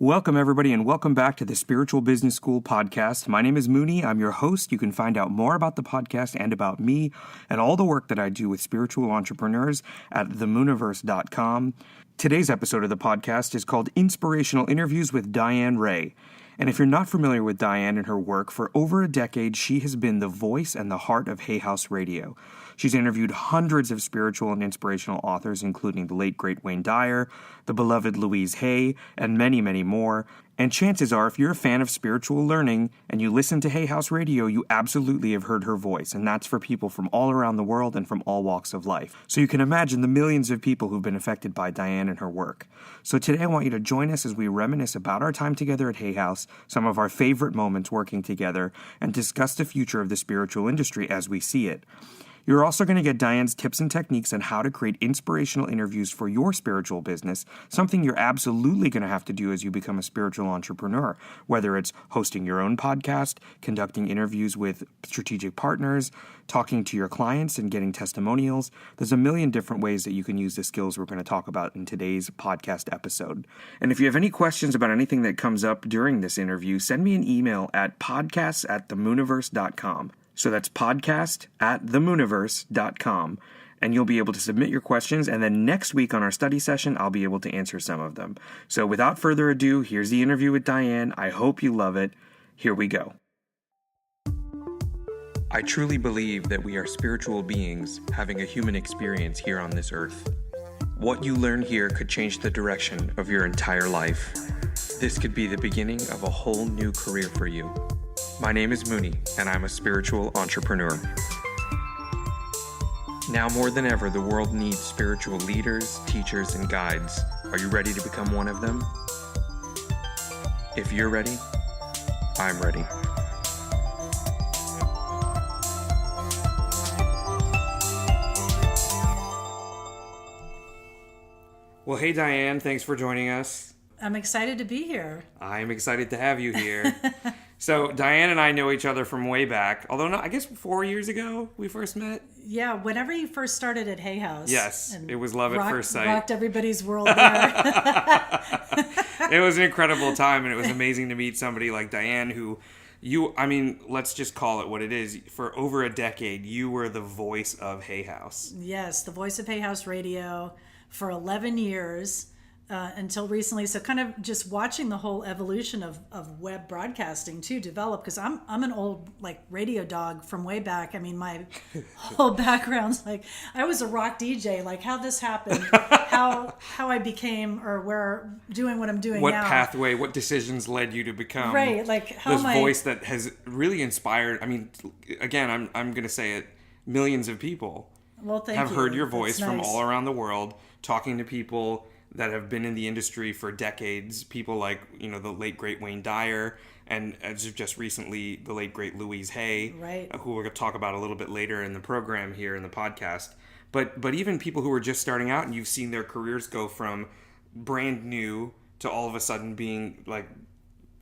Welcome, everybody, and welcome back to the Spiritual Business School podcast. My name is Muni. I'm your host. You can find out more about the podcast and about me and all the work that I do with spiritual entrepreneurs at themuniverse.com. Today's episode of the podcast is called Inspirational Interviews with Diane Ray. And if you're not familiar with Diane and her work, for over a decade, she has been the voice and the heart of Hay House Radio. She's interviewed hundreds of spiritual and inspirational authors, including the late, great Wayne Dyer, the beloved Louise Hay, and many, many more. And chances are, if you're a fan of spiritual learning and you listen to Hay House Radio, you absolutely have heard her voice. And that's for people from all around the world and from all walks of life. So you can imagine the millions of people who've been affected by Diane and her work. So today I want you to join us as we reminisce about our time together at Hay House, some of our favorite moments working together, and discuss the future of the spiritual industry as we see it. You're also going to get Diane's tips and techniques on how to create inspirational interviews for your spiritual business, something you're absolutely going to have to do as you become a spiritual entrepreneur, whether it's hosting your own podcast, conducting interviews with strategic partners, talking to your clients and getting testimonials. There's a million different ways that you can use the skills we're going to talk about in today's podcast episode. And if you have any questions about anything that comes up during this interview, send me an email at podcasts@themuniverse.com. So that's podcast@themuniverse.com. And you'll be able to submit your questions. And then next week on our study session, I'll be able to answer some of them. So without further ado, here's the interview with Diane. I hope you love it. Here we go. I truly believe that we are spiritual beings having a human experience here on this earth. What you learn here could change the direction of your entire life. This could be the beginning of a whole new career for you. My name is Muni, and I'm a spiritual entrepreneur. Now more than ever, the world needs spiritual leaders, teachers, and guides. Are you ready to become one of them? If you're ready, I'm ready. Well, hey, Diane, thanks for joining us. I'm excited to be here. I'm excited to have you here. So Diane and I know each other from way back, although I guess 4 years ago we first met. Yeah, whenever you first started at Hay House. Yes, it was love at first sight. Rocked everybody's world there. It was an incredible time, and it was amazing to meet somebody like Diane who let's just call it what it is. For over a decade, you were the voice of Hay House. Yes, the voice of Hay House Radio for 11 years. Until recently, so kind of just watching the whole evolution of web broadcasting too develop, because I'm an old radio dog from way back. I mean, my whole background's I was a rock DJ. How this happened, how I became or doing what I'm doing now. What pathway, what decisions led you to become how this voice that has really inspired. I mean, again, I'm going to say it, millions of people have heard your voice from all around the world, talking to people that have been in the industry for decades, people like, the late, great Wayne Dyer, and as of just recently, the late, great Louise Hay, who we're going to talk about a little bit later in the program here in the podcast. But even people who are just starting out, and you've seen their careers go from brand new to all of a sudden being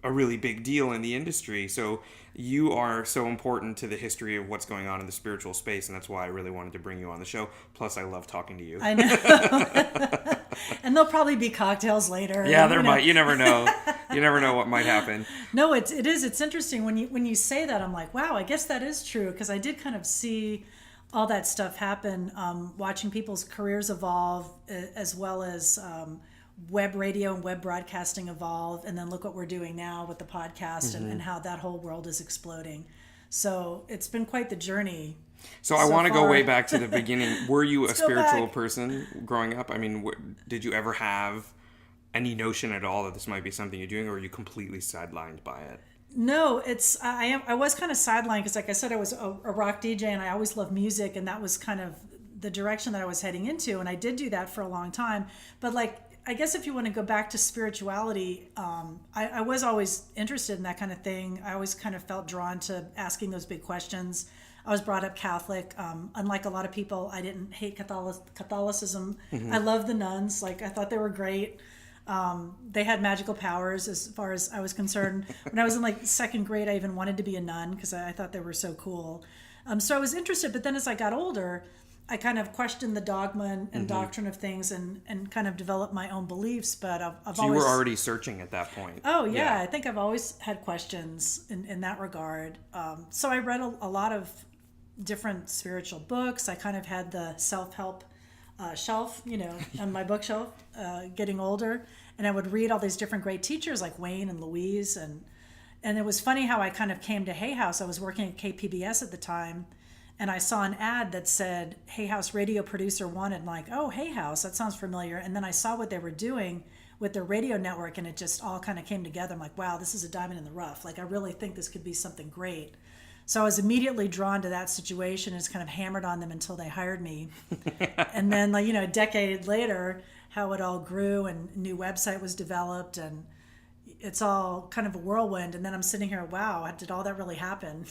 a really big deal in the industry. So you are so important to the history of what's going on in the spiritual space, and that's why I really wanted to bring you on the show. Plus, I love talking to you. I know. And there'll probably be cocktails later. Yeah, there might. You never know. You never know what might happen. No, it is. It's interesting when you say that. I'm like, wow, I guess that is true, because I did kind of see all that stuff happen, watching people's careers evolve, as well as web radio and web broadcasting evolve, and then look what we're doing now with the podcast and how that whole world is exploding. So it's been quite the journey. So I want to go way back to the beginning. Were you a spiritual person growing up? I mean, did you ever have any notion at all that this might be something you're doing, or were you completely sidelined by it? No, I was kind of sidelined because, like I said, I was a rock DJ, and I always loved music, and that was kind of the direction that I was heading into, and I did do that for a long time. But I guess if you want to go back to spirituality, I was always interested in that kind of thing. I always kind of felt drawn to asking those big questions. I was brought up Catholic. Unlike a lot of people, I didn't hate Catholicism. I loved the nuns. I thought they were great. They had magical powers as far as I was concerned. When I was in second grade, I even wanted to be a nun because I thought they were so cool. So I was interested. But then as I got older, I kind of questioned the dogma and doctrine of things and kind of developed my own beliefs. But I've So always... you were already searching at that point. Oh, yeah. I think I've always had questions in that regard. So I read a lot of different spiritual books. I kind of had the self-help shelf, on my bookshelf, getting older. And I would read all these different great teachers like Wayne and Louise. And it was funny how I kind of came to Hay House. I was working at KPBS at the time. And I saw an ad that said, Hay House radio producer wanted. I'm like, oh, Hay House, that sounds familiar. And then I saw what they were doing with their radio network, and it just all kind of came together. I'm like, wow, this is a diamond in the rough. Like, I really think this could be something great. So I was immediately drawn to that situation and just kind of hammered on them until they hired me. And then, a decade later, how it all grew and a new website was developed, and it's all kind of a whirlwind. And then I'm sitting here, wow, did all that really happen?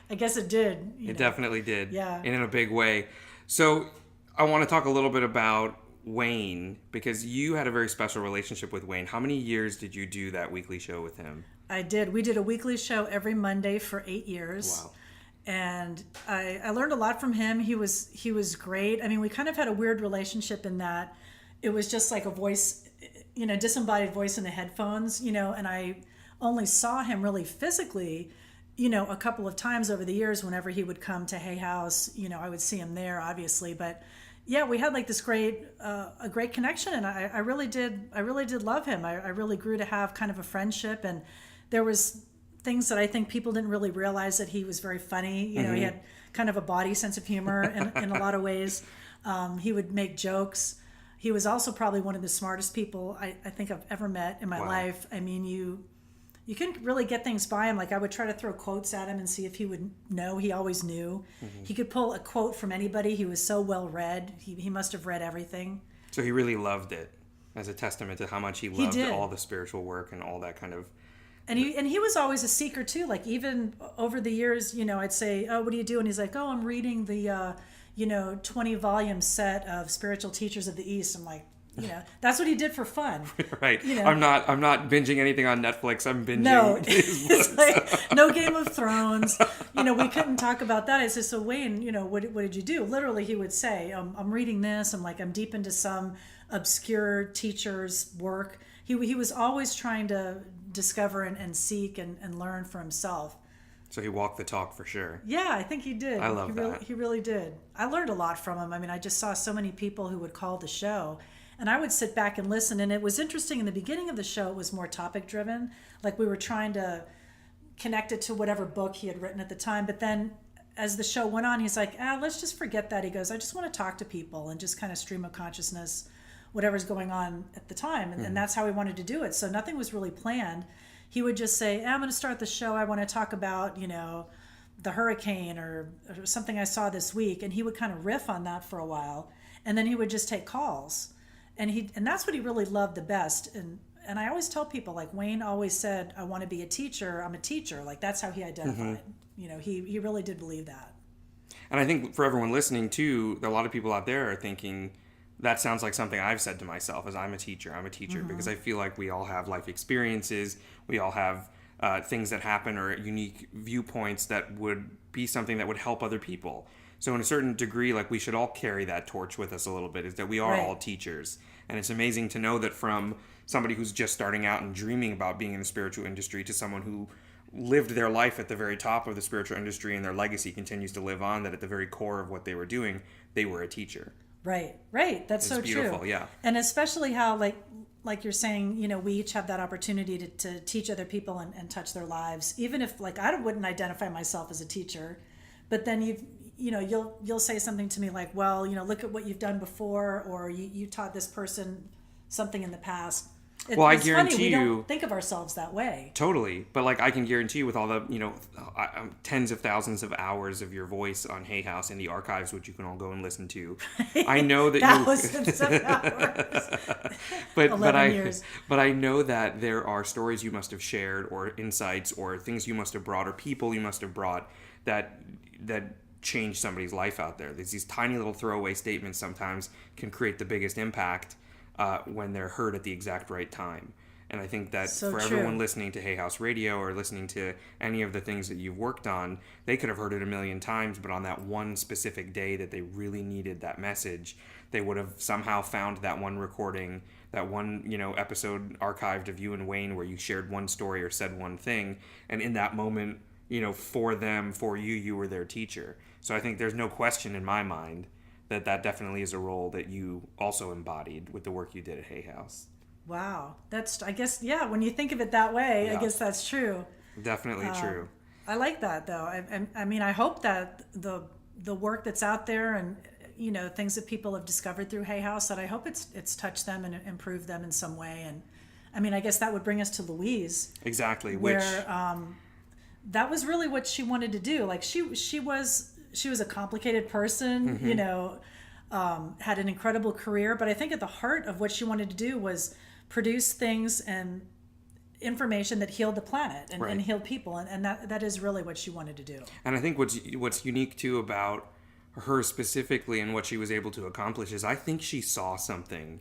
I guess it did. It definitely did. Yeah. And in a big way. So I want to talk a little bit about Wayne, because you had a very special relationship with Wayne. How many years did you do that weekly show with him? I did. We did a weekly show every Monday for 8 years. Wow. And I learned a lot from him. He was great. I mean, we kind of had a weird relationship in that it was just like a voice, disembodied voice in the headphones, and I only saw him really physically, a couple of times over the years. Whenever he would come to Hay House, I would see him there, obviously. But yeah, we had like this a great connection, and I really did love him. I really grew to have kind of a friendship, and there was things that I think people didn't really realize, that he was very funny. He had kind of a baughty sense of humor in a lot of ways. He would make jokes. He was also probably one of the smartest people I think I've ever met in my life. I mean, you couldn't really get things by him. Like, I would try to throw quotes at him and see if he would know. He always knew. He could pull a quote from anybody. He was so well read. He must have read everything. So he really loved it, as a testament to how much he loved all the spiritual work and all that kind of... And he was always a seeker too. Like, even over the years, I'd say, oh, what do you do? And he's like, oh, I'm reading the 20-volume set of Spiritual Teachers of the East. I'm like, that's what he did for fun. Right. I'm not binging anything on Netflix. I'm binging his it's books. like, no Game of Thrones. We couldn't talk about that. I said, so Wayne, what did you do? Literally, he would say, I'm reading this. I'm deep into some obscure teacher's work. He was always trying to discover and seek and learn for himself. So he walked the talk for sure. Yeah, I think he did. I love that. He really did. I learned a lot from him. I mean, I just saw so many people who would call the show, and I would sit back and listen. And it was interesting. In the beginning of the show, it was more topic driven. Like, we were trying to connect it to whatever book he had written at the time. But then as the show went on, he's like, let's just forget that. He goes, I just want to talk to people and just kind of stream of consciousness, whatever's going on at the time. And that's how he wanted to do it. So nothing was really planned. He would just say, I'm going to start the show. I want to talk about, the hurricane or something I saw this week. And he would kind of riff on that for a while. And then he would just take calls. And that's what he really loved the best. And I always tell people, like, Wayne always said, I want to be a teacher. I'm a teacher. Like, that's how he identified. He really did believe that. And I think for everyone listening too, a lot of people out there are thinking, that sounds like something I've said to myself, as I'm a teacher, because I feel like we all have life experiences. We all have things that happen or unique viewpoints that would be something that would help other people. So in a certain degree, like, we should all carry that torch with us a little bit, is that we are all teachers. And it's amazing to know that from somebody who's just starting out and dreaming about being in the spiritual industry to someone who lived their life at the very top of the spiritual industry and their legacy continues to live on, that at the very core of what they were doing, they were a teacher. Right. That's so beautiful, true. Yeah. And especially how, like you're saying, we each have that opportunity to teach other people and touch their lives. Even if, like, I wouldn't identify myself as a teacher, but then you'll say something to me like, well, look at what you've done before, or you taught this person something in the past. I guarantee funny, we you, don't think of ourselves that way. Totally, but like, I can guarantee you, with all the tens of thousands of hours of your voice on Hay House in the archives, which you can all go and listen to, I know that thousands of hours. but I know that there are stories you must have shared, or insights, or things you must have brought, or people you must have brought that changed somebody's life out there. There's these tiny little throwaway statements sometimes can create the biggest impact when they're heard at the exact right time. And I think that So for true. everyone listening to Hay House Radio or listening to any of the things that you've worked on, they could have heard it a million times, but on that one specific day that they really needed that message, they would have somehow found that one recording, that one, episode archived of you and Wayne where you shared one story or said one thing. And in that moment, for them, for you, you were their teacher. So I think there's no question in my mind that definitely is a role that you also embodied with the work you did at Hay House. Wow. That's, I guess, yeah, when you think of it that way, Yeah. I guess that's true. Definitely true. I like that, though. I mean, I hope that the work that's out there and, things that people have discovered through Hay House, that I hope it's touched them and improved them in some way. And, I mean, I guess that would bring us to Louise. Exactly. Where that was really what she wanted to do. Like, she was a complicated person, had an incredible career. But I think at the heart of what she wanted to do was produce things and information that healed the planet and, Right. and healed people, and that is really what she wanted to do. And I think what's unique too about her specifically and what she was able to accomplish is I think she saw something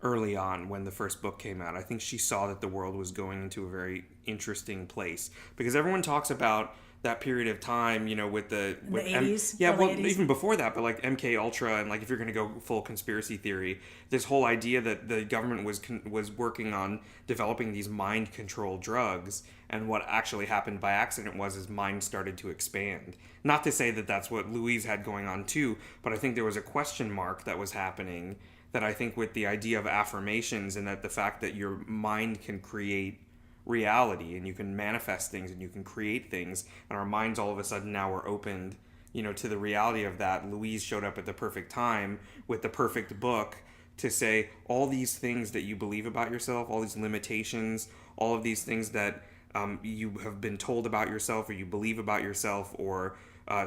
early on when the first book came out. I think she saw that the world was going into a very interesting place, because everyone talks about that period of time, with the 80s, yeah, early well, 80s. even before that, but like MK Ultra, and like if you're going to go full conspiracy theory, this whole idea that the government was working on developing these mind control drugs, and what actually happened by accident was mind started to expand. Not to say that that's what Louise had going on too, but I think there was a question mark that was happening, that I think with the idea of affirmations and that the fact that your mind can create reality and you can manifest things and you can create things, and our minds all of a sudden now are opened, to the reality of that. Louise showed up at the perfect time with the perfect book to say all these things that you believe about yourself, all these limitations, all of these things that you have been told about yourself or you believe about yourself, or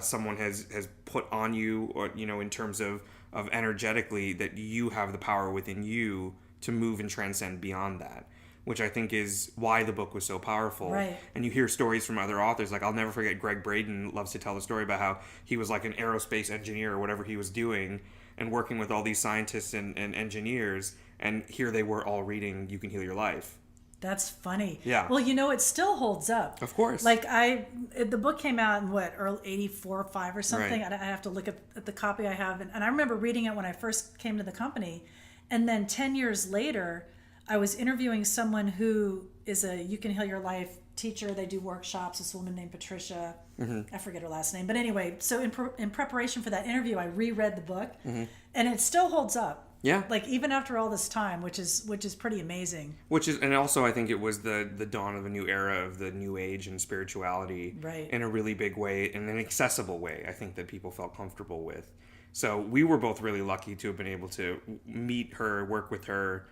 someone has put on you, or in terms of energetically, that you have the power within you to move and transcend beyond that, which I think is why the book was so powerful. Right. And you hear stories from other authors, like I'll never forget Greg Braden loves to tell the story about how he was like an aerospace engineer or whatever he was doing and working with all these scientists and engineers, and here they were all reading You Can Heal Your Life. That's funny. Yeah. Well, it still holds up. Of course. Like the book came out in early 84 or 5 or something. Right. I have to look at the copy I have. And I remember reading it when I first came to the company. And then 10 years later, I was interviewing someone who is a You Can Heal Your Life teacher. They do workshops. This woman named Patricia. Mm-hmm. I forget her last name. But anyway, so in preparation for that interview, I reread the book. Mm-hmm. And it still holds up. Yeah. Like even after all this time, which is pretty amazing. And also I think it was the dawn of a new era of the new age and spirituality, Right. in a really big way, in an accessible way, I think, that people felt comfortable with. So we were both really lucky to have been able to meet her, work with her,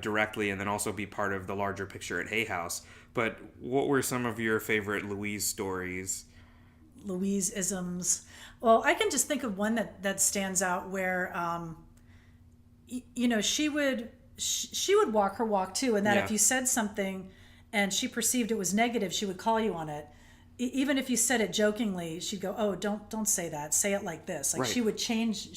directly, and then also be part of the larger picture at Hay House. But what were some of your favorite Louise stories? Louise isms. Well, I can just think of one that stands out where, she would walk her walk too, and that Yeah. if you said something and she perceived it was negative, she would call you on it. Even if you said it jokingly, she'd go, "Oh, don't say that. Say it like this." Like Right. she would change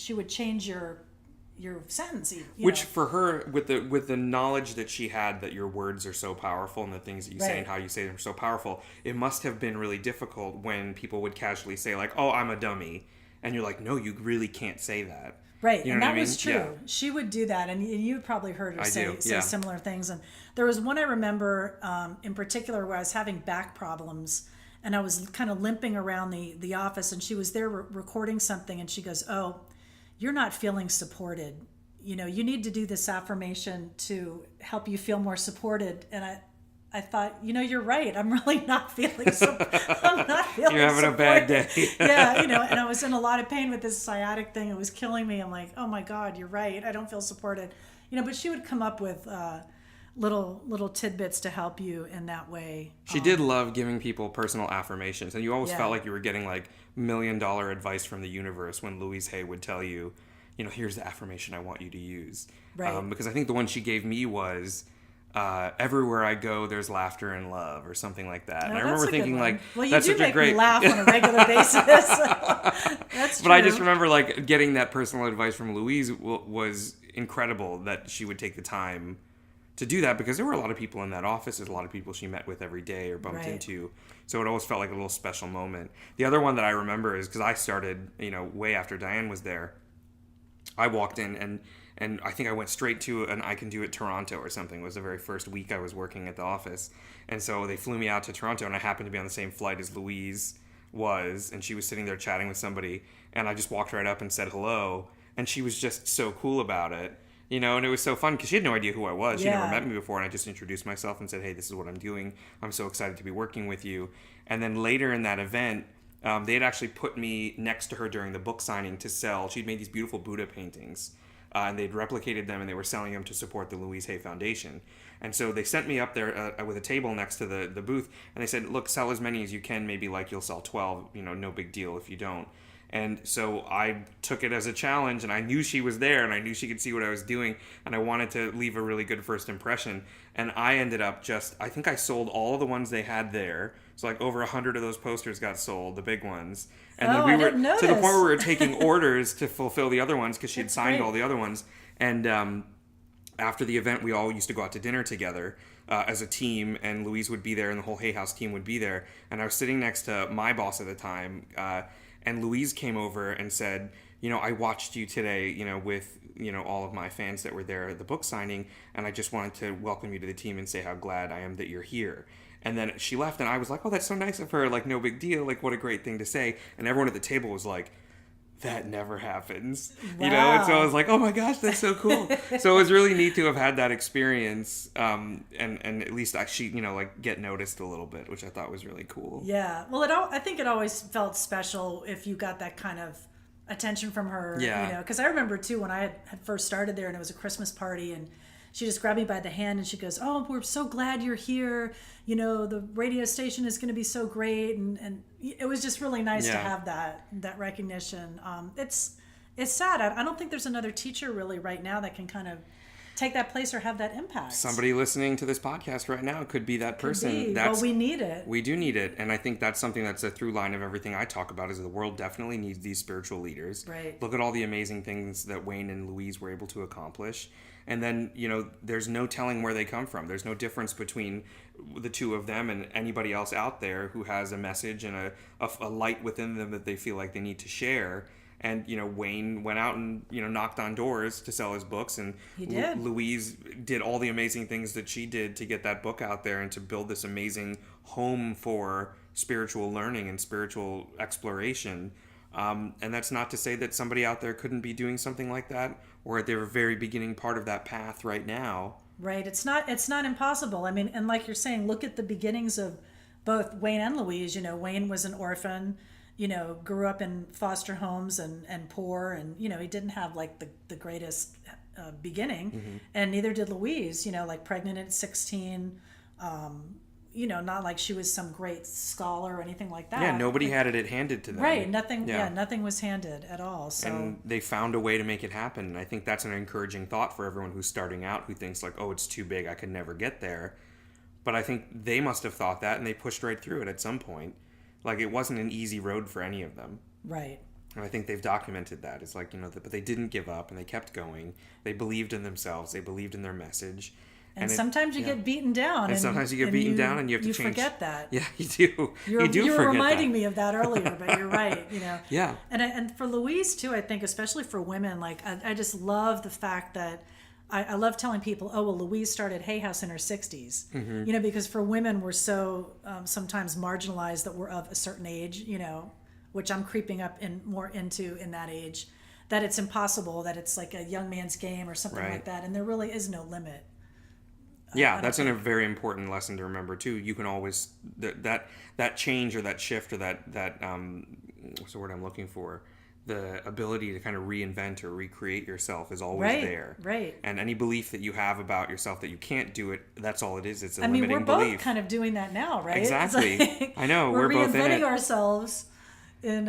your sentence. Which for her, with the knowledge that she had that your words are so powerful and the things that you say Right. and how you say them are so powerful, it must have been really difficult when people would casually say like, "Oh, I'm a dummy," and you're like, "No, you really can't say that." Right, You know and what that I mean? was true. Yeah. She would do that, and you probably heard her I say do, yeah. similar things. And there was one I remember in particular where I was having back problems, and I was kind of limping around the office, and she was there recording something, and she goes, "Oh, you're not feeling supported. You need to do this affirmation to help you feel more supported." And I thought, you're right. I'm really not feeling I'm not feeling You're having a bad day. Yeah, and I was in a lot of pain with this sciatic thing. It was killing me. I'm like, oh my God, you're right. I don't feel supported. But she would come up with little tidbits to help you in that way. She did love giving people personal affirmations, and you always Yeah. felt like you were getting like $1 million advice from the universe when Louise Hay would tell you, here's the affirmation I want you to use. Right. Because I think the one she gave me was, everywhere I go, there's laughter and love, or something like that. And I remember thinking like, well, you that's do such a make great me laugh on a regular basis. That's true. But I just remember like getting that personal advice from Louise was incredible, that she would take the time to do that, because there were a lot of people in that office. There's a lot of people she met with every day or bumped into. So it always felt like a little special moment. The other one that I remember is because I started, way after Diane was there. I walked in and I think I went straight to an I Can Do It Toronto or something. It was the very first week I was working at the office. And so they flew me out to Toronto, and I happened to be on the same flight as Louise was, and she was sitting there chatting with somebody, and I just walked right up and said hello, and she was just so cool about it. And it was so fun because she had no idea who I was. She never met me before, and I just introduced myself and said, hey, this is what I'm doing. I'm so excited to be working with you. And then later in that event, they had actually put me next to her during the book signing to sell. She'd made these beautiful Buddha paintings, and they'd replicated them, and they were selling them to support the Louise Hay Foundation. And so they sent me up there with a table next to the booth, and they said, look, sell as many as you can. Maybe like you'll sell 12, no big deal if you don't. And so I took it as a challenge, and I knew she was there, and I knew she could see what I was doing, and I wanted to leave a really good first impression. And I ended up I think I sold all of the ones they had there. So like over 100 of those posters got sold, the big ones. And then I didn't know to the this. point where we were taking orders to fulfill the other ones because she had signed all the other ones. And after the event, we all used to go out to dinner together as a team, and Louise would be there, and the whole Hay House team would be there. And I was sitting next to my boss at the time, and Louise came over and said, I watched you today, with, all of my fans that were there at the book signing, and I just wanted to welcome you to the team and say how glad I am that you're here. And then she left, and I was like, oh, that's so nice of her, like, no big deal, like, what a great thing to say. And everyone at the table was like, that never happens. Wow. And so I was like, oh my gosh, that's so cool. So it was really neat to have had that experience, and at least actually, get noticed a little bit, which I thought was really cool. Yeah. Well, I think it always felt special if you got that kind of attention from her. Yeah. Because I remember too when I had first started there, and it was a Christmas party, and she just grabbed me by the hand and she goes, oh, we're so glad you're here. The radio station is going to be so great. And it was just really nice to have that recognition. It's sad. I don't think there's another teacher really right now that can kind of take that place or have that impact. Somebody listening to this podcast right now could be that person. Well, we need it. We do need it. And I think that's something that's a through line of everything I talk about, is the world definitely needs these spiritual leaders. Right. Look at all the amazing things that Wayne and Louise were able to accomplish. And then, there's no telling where they come from. There's no difference between the two of them and anybody else out there who has a message and a light within them that they feel like they need to share. And, Wayne went out and, knocked on doors to sell his books. And he did. Louise did all the amazing things that she did to get that book out there and to build this amazing home for spiritual learning and spiritual exploration. And that's not to say that somebody out there couldn't be doing something like that, or at their very beginning part of that path right now. Right. It's not impossible. I mean, and like you're saying, look at the beginnings of both Wayne and Louise. Wayne was an orphan, grew up in foster homes and poor, and, he didn't have like the greatest beginning. Mm-hmm. And neither did Louise, like pregnant at 16, not like she was some great scholar or anything like that. Yeah, nobody had it handed to them. Right, nothing. Yeah, nothing was handed at all. So, and they found a way to make it happen. And I think that's an encouraging thought for everyone who's starting out, who thinks like, oh, it's too big, I could never get there. But I think they must have thought that, and they pushed right through it at some point. Like, it wasn't an easy road for any of them. Right. And I think they've documented that. It's like, but they didn't give up, and they kept going. They believed in themselves. They believed in their message. And sometimes you get beaten down. And sometimes you get beaten down, and you have to change. You forget that. Yeah, you do. You were reminding me of that earlier, but you're right. Yeah. And for Louise too, I think, especially for women, like I just love the fact that I love telling people, oh well, Louise started Hay House in her 60s. Mm-hmm. Because for women we're so sometimes marginalized that we're of a certain age. Which I'm creeping up more into in that age, that it's impossible, that it's like a young man's game or something like that, and there really is no limit. Yeah, that's a very important lesson to remember too. You can always that change or that shift or that what's the word I'm looking for? The ability to kind of reinvent or recreate yourself is always there. Right. And any belief that you have about yourself that you can't do it, that's all it is. It's a limiting belief. We're both kind of doing that now, right? Exactly. Like, I know. We're both in it. reinventing ourselves in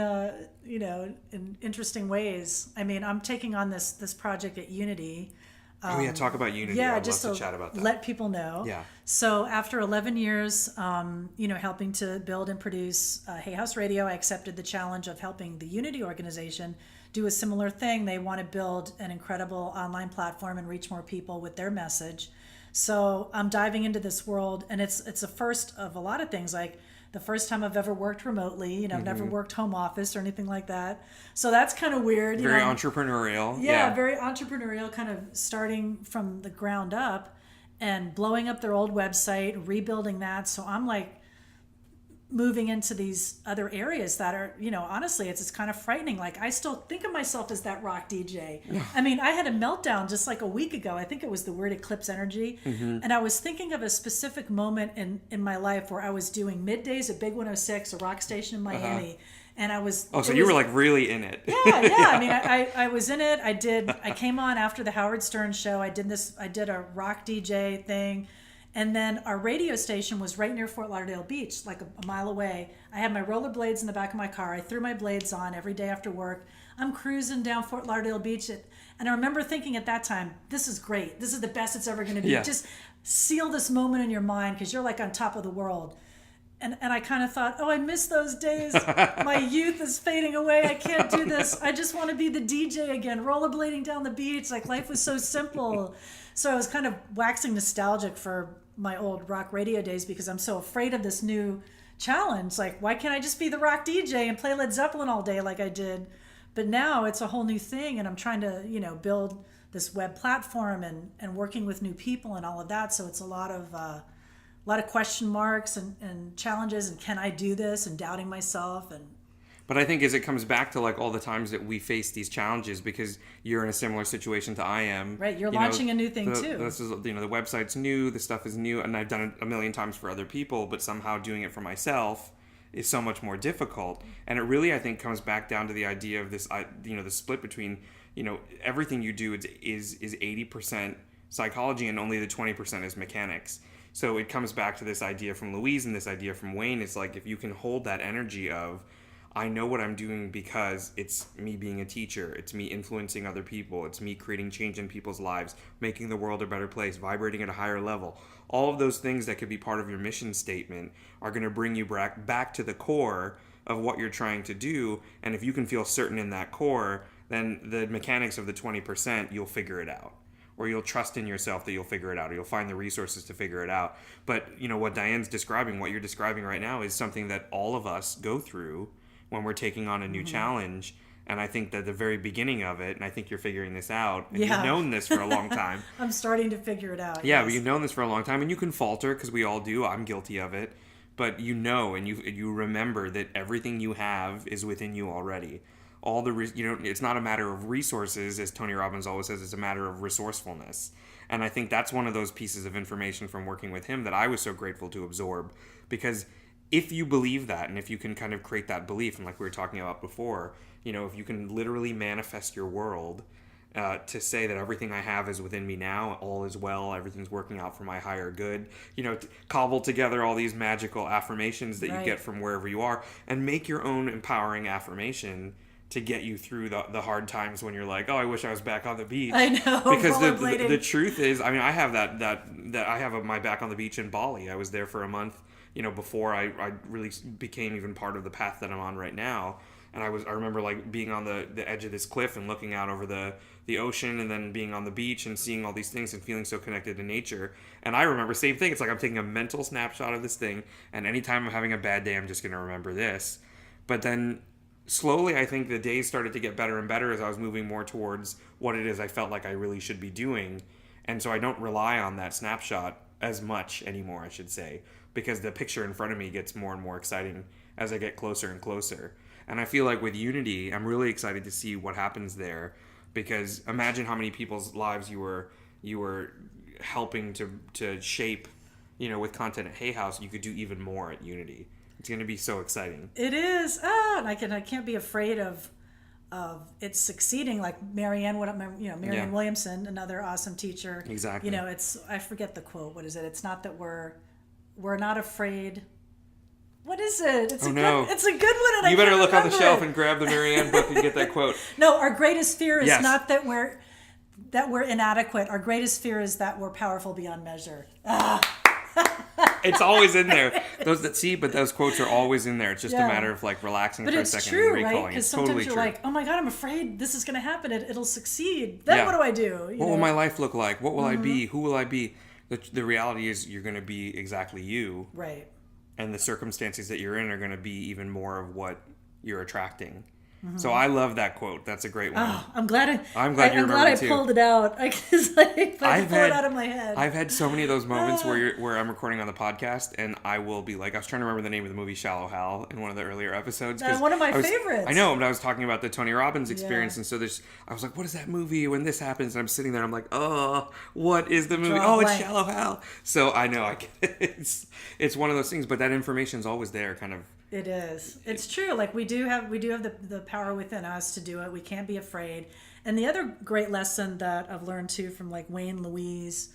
in interesting ways. I mean, I'm taking on this project at Unity. Talk about Unity. Yeah, I'd just love to chat about that. Let people know. Yeah. So after 11 years, helping to build and produce Hay House Radio, I accepted the challenge of helping the Unity organization do a similar thing. They want to build an incredible online platform and reach more people with their message. So I'm diving into this world, and it's a first of a lot of things. Like the first time I've ever worked remotely, you know, I've never worked home office or anything like that. So that's kind of weird. Very entrepreneurial. Yeah, very entrepreneurial, kind of starting from the ground up and blowing up their old website, rebuilding that. So I'm like moving into these other areas that are, you know, honestly, it's kind of frightening. Like I still think of myself as that rock DJ. I mean, I had a meltdown just like a week ago. I think it was the word eclipse energy. And I was thinking of a specific moment in my life where I was doing middays at Big 106, a rock station in Miami. And I was... Oh, so you were like really in it. Yeah. I mean, I was in it. I came on after the Howard Stern show. I did a rock DJ thing. And then our radio station was right near Fort Lauderdale Beach, like a mile away. I had my rollerblades in the back of my car. I threw my blades on every day after work. I'm cruising down Fort Lauderdale Beach. And I remember thinking at that time, this is great. This is the best it's ever going to be. Yeah. Just seal this moment in your mind because you're like on top of the world. And I kind of thought, oh, I miss those days. My youth is fading away. I can't do this. I just want to be the DJ again, rollerblading down the beach. Like life was so simple. So I was kind of waxing nostalgic for my old rock radio days because I'm so afraid of this new challenge. Like, why can't I just be the rock DJ and play Led Zeppelin all day like I did? But now it's a whole new thing, and I'm trying to, you know, build this web platform and working with new people and all of that. So it's a lot of question marks and challenges, and can I do this, and doubting myself. But I think as it comes back to like all the times that we face these challenges, because you're in a similar situation to I am. Right, you're launching a new thing too. This is, you know, the website's new, the stuff is new, and I've done it a million times for other people, but somehow doing it for myself is so much more difficult. And it really, I think, comes back down to the idea of this, you know, the split between, you know, everything you do is 80% psychology and only the 20% is mechanics. So it comes back to this idea from Louise and this idea from Wayne. It's like if you can hold that energy of, I know what I'm doing because it's me being a teacher, it's me influencing other people, it's me creating change in people's lives, making the world a better place, vibrating at a higher level. All of those things that could be part of your mission statement are going to bring you back to the core of what you're trying to do. And if you can feel certain in that core, then the mechanics of the 20%, you'll figure it out. Or you'll trust in yourself that you'll figure it out, or you'll find the resources to figure it out. But, you know, what Diane's describing, what you're describing right now is something that all of us go through when we're taking on a new challenge. And I think that the very beginning of it, and I think you're figuring this out, and you've known this for a long time. I'm starting to figure it out. Yeah, yes. But you've known this for a long time, and you can falter, because we all do. I'm guilty of it. But you know, and you remember that everything you have is within you already. All the it's not a matter of resources, as Tony Robbins always says. It's a matter of resourcefulness. And I think that's one of those pieces of information from working with him that I was so grateful to absorb, because if you believe that, and if you can kind of create that belief, and like we were talking about before, you know, if you can literally manifest your world to say that everything I have is within me now, all is well, everything's working out for my higher good, you know, cobble together all these magical affirmations that you get from wherever you are, and make your own empowering affirmation to get you through the hard times when you're like, oh, I wish I was back on the beach. I know. Because the truth is, I mean, I have that I have my back on the beach in Bali. I was there for a month, you know, before I really became even part of the path that I'm on right now. And I remember like being on the edge of this cliff and looking out over the ocean, and then being on the beach and seeing all these things and feeling so connected to nature. And I remember, same thing, it's like I'm taking a mental snapshot of this thing, and anytime I'm having a bad day, I'm just going to remember this. But then slowly, I think the days started to get better and better as I was moving more towards what it is I felt like I really should be doing. And so I don't rely on that snapshot as much anymore, I should say, because the picture in front of me gets more and more exciting as I get closer and closer. And I feel like with Unity, I'm really excited to see what happens there, because imagine how many people's lives you were helping to shape, you know, with content at Hay House. You could do even more at Unity. It's going to be so exciting. It is. And I can't be afraid of it succeeding. Like Marianne Williamson, another awesome teacher. Exactly. You know, I forget the quote. What is it? It's not that we're not afraid. What is it? It's a good one. And you better look on the shelf it. and grab the Marianne book and get that quote. No, our greatest fear is not that we're inadequate. Our greatest fear is that we're powerful beyond measure. It's always in there. But those quotes are always in there. It's just a matter of like relaxing for a second true, and recalling. Right? Because it's sometimes totally you're true. like, oh my God, I'm afraid this is going to happen. It'll succeed. Then what do I do? What will my life look like? What will I be? Who will I be? The reality is you're going to be exactly you. Right. And the circumstances that you're in are going to be even more of what you're attracting. So I love that quote. That's a great one. Oh, I'm glad I pulled it out. I pulled it out of my head. I've had so many of those moments where I'm recording on the podcast and I will be like, I was trying to remember the name of the movie Shallow Hal in one of the earlier episodes. One of my favorites. I know, but I was talking about the Tony Robbins experience, and so I was like, what is that movie? When this happens, and I'm sitting there, I'm like, oh, what is the movie? It's Shallow Hal. So I know it's one of those things, but that information's always there, kind of. It is. It's true. Like we do have the power within us to do it. We can't be afraid. And the other great lesson that I've learned too from like Wayne, Louise,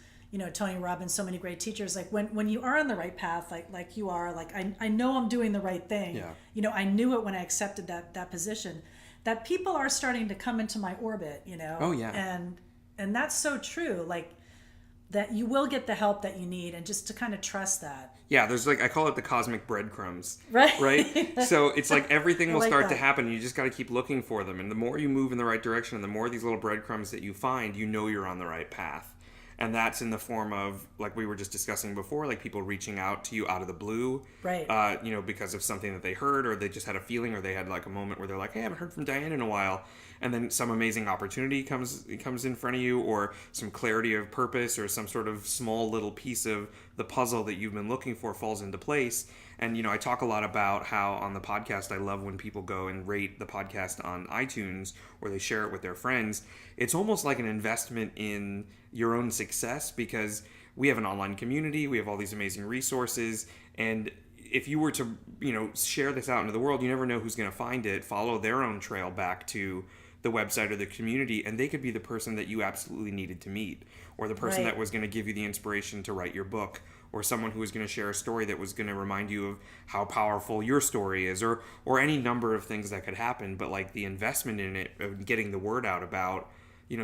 Tony Robbins, so many great teachers, like when you are on the right path, like you are, like I know I'm doing the right thing. Yeah. I knew it when I accepted that position, that people are starting to come into my orbit, Oh yeah. And that's so true. Like that you will get the help that you need, and just to kind of trust that. Yeah, there's I call it the cosmic breadcrumbs. Right. Right? So it's like everything will start that. to happen. You just got to keep looking for them. And the more you move in the right direction, and the more these little breadcrumbs that you find, you're on the right path. And that's in the form of, like we were just discussing before, like people reaching out to you out of the blue. Right. Because of something that they heard, or they just had a feeling, or they had like a moment where they're like, hey, I haven't heard from Diane in a while. And then some amazing opportunity comes in front of you, or some clarity of purpose, or some sort of small little piece of the puzzle that you've been looking for falls into place. And, I talk a lot about how on the podcast, I love when people go and rate the podcast on iTunes, or they share it with their friends. It's almost like an investment in your own success, because we have an online community, we have all these amazing resources, and if you were to, share this out into the world, you never know who's going to find it, follow their own trail back to the website or the community, and they could be the person that you absolutely needed to meet, or the person that was going to give you the inspiration to write your book, or someone who was going to share a story that was going to remind you of how powerful your story is, or any number of things that could happen. But like the investment in it, of getting the word out about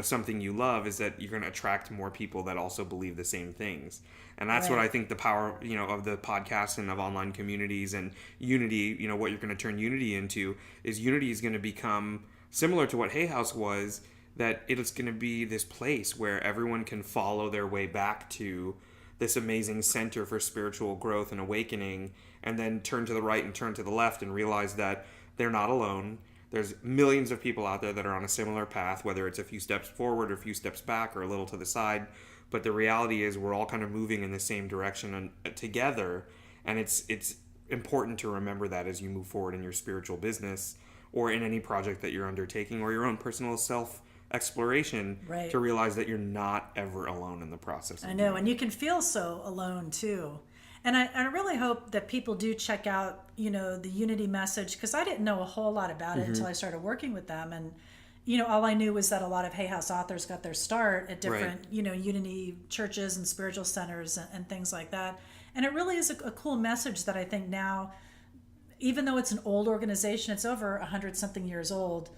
something you love, is that you're going to attract more people that also believe the same things. And that's what I think the power, of the podcast and of online communities and Unity, what you're going to turn Unity into is Unity is going to become similar to what Hay House was, that it's going to be this place where everyone can follow their way back to this amazing center for spiritual growth and awakening, and then turn to the right and turn to the left and realize that they're not alone. There's millions of people out there that are on a similar path, whether it's a few steps forward or a few steps back or a little to the side. But the reality is we're all kind of moving in the same direction together. And it's important to remember that as you move forward in your spiritual business, or in any project that you're undertaking, or your own personal self-exploration, to realize that you're not ever alone in the process. I know, and you can feel so alone too. And I really hope that people do check out, the Unity message, because I didn't know a whole lot about it until I started working with them. And, all I knew was that a lot of Hay House authors got their start at different, Unity churches and spiritual centers and things like that. And it really is a cool message that I think now, even though it's an old organization, it's over 100-something years old.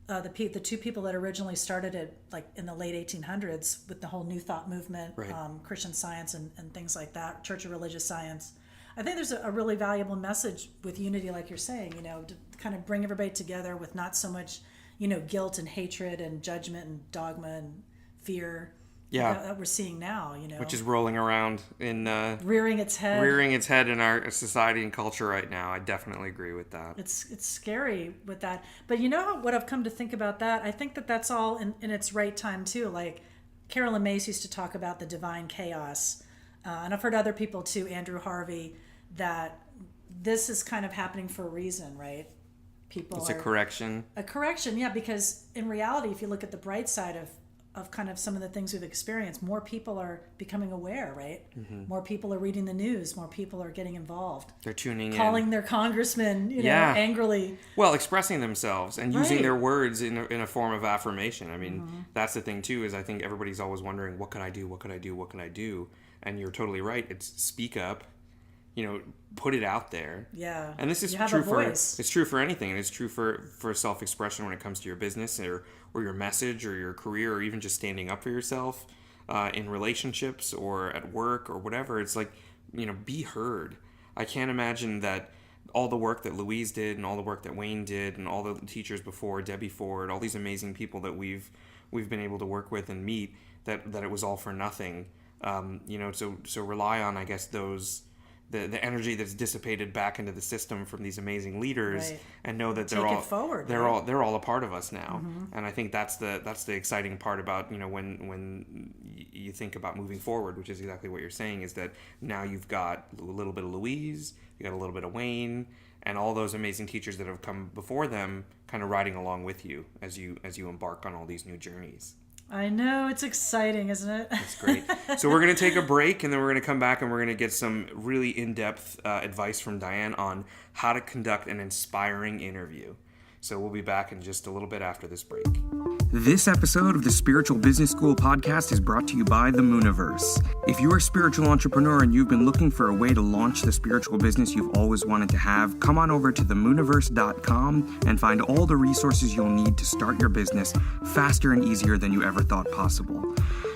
The two people that originally started it, like in the late 1800s, with the whole New Thought movement, Christian Science and things like that, Church of Religious Science. I think there's a really valuable message with Unity, like you're saying, to kind of bring everybody together with not so much, guilt and hatred and judgment and dogma and fear. That we're seeing now, which is rolling around in rearing its head in our society and culture right now. I definitely agree with that. It's scary with that, but what I've come to think about that, I think that that's all in its right time too. Like Carolyn Mace used to talk about the divine chaos, and I've heard other people too, Andrew Harvey, that this is kind of happening for a reason, right? It's a correction, because in reality, if you look at the bright side of kind of some of the things we've experienced, more people are becoming aware, right? Mm-hmm. More people are reading the news. More people are getting involved. They're tuning calling their congressman, angrily. Well, expressing themselves and using their words in a form of affirmation. I mean, that's the thing too, is I think everybody's always wondering, what can I do? What can I do? What can I do? And you're totally right. It's speak up, put it out there. Yeah. And this is true for anything. And it's true for self-expression when it comes to your business or your message or your career, or even just standing up for yourself in relationships or at work or whatever. It's like, be heard. I can't imagine that all the work that Louise did and all the work that Wayne did and all the teachers before, Debbie Ford, all these amazing people that we've been able to work with and meet, that it was all for nothing. So rely on, I guess, those the energy that's dissipated back into the system from these amazing leaders, Right. and know that Take they're it all forward, they're right? all they're all a part of us now. And I think that's the exciting part about, when you think about moving forward, which is exactly what you're saying, is that now you've got a little bit of Louise, you got a little bit of Wayne, and all those amazing teachers that have come before them kind of riding along with you as you embark on all these new journeys. I know, it's exciting, isn't it? That's great. So we're going to take a break, and then we're going to come back and we're going to get some really in-depth advice from Diane on how to conduct an inspiring interview. So we'll be back in just a little bit after this break. This episode of the Spiritual Business School podcast is brought to you by the Mooniverse. If you're a spiritual entrepreneur and you've been looking for a way to launch the spiritual business you've always wanted to have, come on over to themooniverse.com and find all the resources you'll need to start your business faster and easier than you ever thought possible.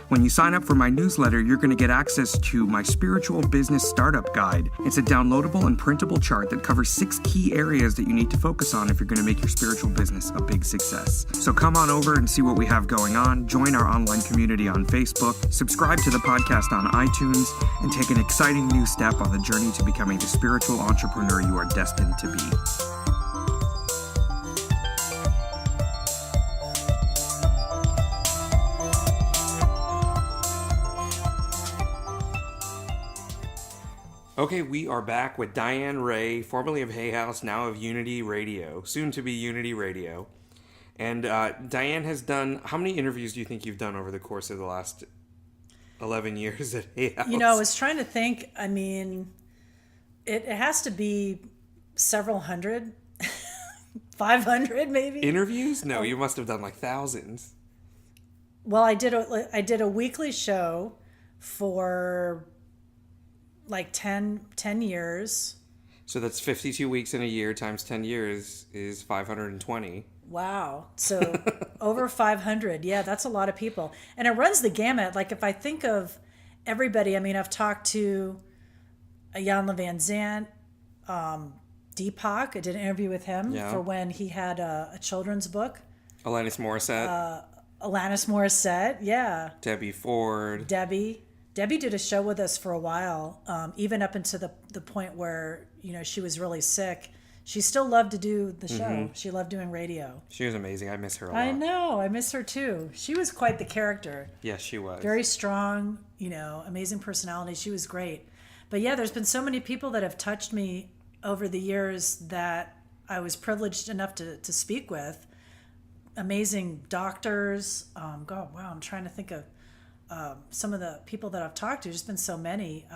When you sign up for my newsletter, you're going to get access to my Spiritual Business Startup Guide. It's a downloadable and printable chart that covers 6 key areas that you need to focus on if you're going to make your spiritual business a big success. So come on over and see what we have going on, join our online community on Facebook, subscribe to the podcast on iTunes, and take an exciting new step on the journey to becoming the spiritual entrepreneur you are destined to be. Okay, we are back with Diane Ray, formerly of Hay House, now of Unity Radio, soon to be Unity Radio. And Diane has done, how many interviews do you think you've done over the course of the last 11 years at Hay House? I was trying to think. I mean, it has to be several hundred, 500 maybe. Interviews? No, you must have done like thousands. Well, I did a weekly show for like 10 years. So that's 52 weeks in a year times 10 years is 520. Wow. So over 500. Yeah, that's a lot of people. And it runs the gamut. Like if I think of everybody, I mean, I've talked to Jan Van Zandt, Deepak. I did an interview with him for when he had a children's book. Alanis Morissette. Yeah. Debbie Ford. Debbie did a show with us for a while, even up until the point where, she was really sick. She still loved to do the show. Mm-hmm. She loved doing radio. She was amazing. I miss her a lot. I know. I miss her too. She was quite the character. Yes, she was. Very strong, amazing personality. She was great. But yeah, there's been so many people that have touched me over the years that I was privileged enough to speak with. Amazing doctors. God, wow, I'm trying to think of some of the people that I've talked to. There's been so many.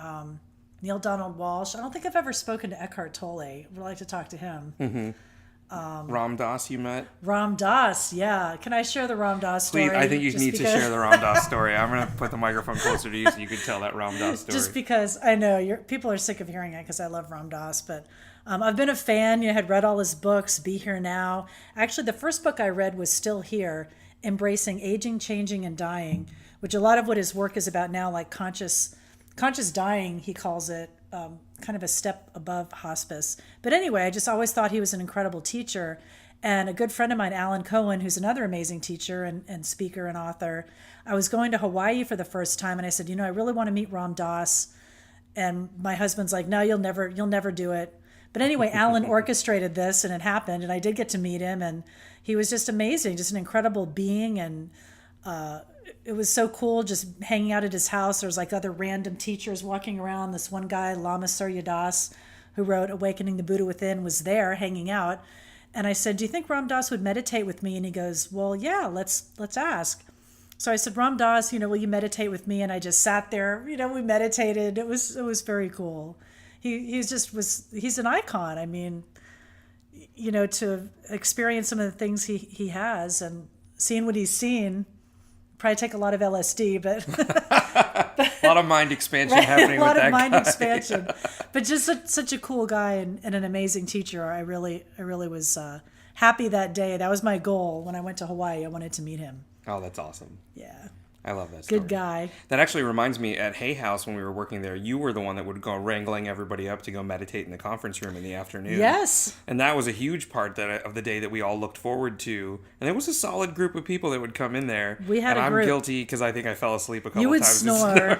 Neale Donald Walsch. I don't think I've ever spoken to Eckhart Tolle. I would like to talk to him. Mm-hmm. Ram Dass you met? Ram Dass, yeah. Can I share the Ram Dass story? Please, I think you need to share the Ram Dass story. I'm going to put the microphone closer to you so you can tell that Ram Dass story. Just because I know people are sick of hearing it because I love Ram Dass, but I've been a fan. Had read all his books, Be Here Now. Actually, the first book I read was Still Here, Embracing Aging, Changing, and Dying, which a lot of what his work is about now, like conscious dying, he calls it, kind of a step above hospice. But anyway, I just always thought he was an incredible teacher. And a good friend of mine, Alan Cohen, who's another amazing teacher and speaker and author, I was going to Hawaii for the first time, and I said, I really want to meet Ram Dass. And my husband's like, no, you'll never do it. But anyway, Alan orchestrated this, and it happened, and I did get to meet him, and he was just amazing, just an incredible being, and it was so cool just hanging out at his house. There was like other random teachers walking around. This one guy, Lama Surya Das, who wrote Awakening the Buddha Within, was there hanging out. And I said, do you think Ram Dass would meditate with me? And he goes, well, yeah, let's ask. So I said, Ram Dass, will you meditate with me? And I just sat there, we meditated. It was very cool. He's an icon. I mean, to experience some of the things he has and seeing what he's seen, probably take a lot of LSD, but a lot of mind expansion happening with that guy. A lot of mind expansion, but just such a cool guy and an amazing teacher. I really was happy that day. That was my goal when I went to Hawaii. I wanted to meet him. Oh, that's awesome. Yeah. I love that story. Good guy. That actually reminds me, at Hay House, when we were working there, you were the one that would go wrangling everybody up to go meditate in the conference room in the afternoon. Yes. And that was a huge part of the day that we all looked forward to. And there was a solid group of people that would come in there. We had and a group. I'm guilty because I think I fell asleep a couple You would times. snore.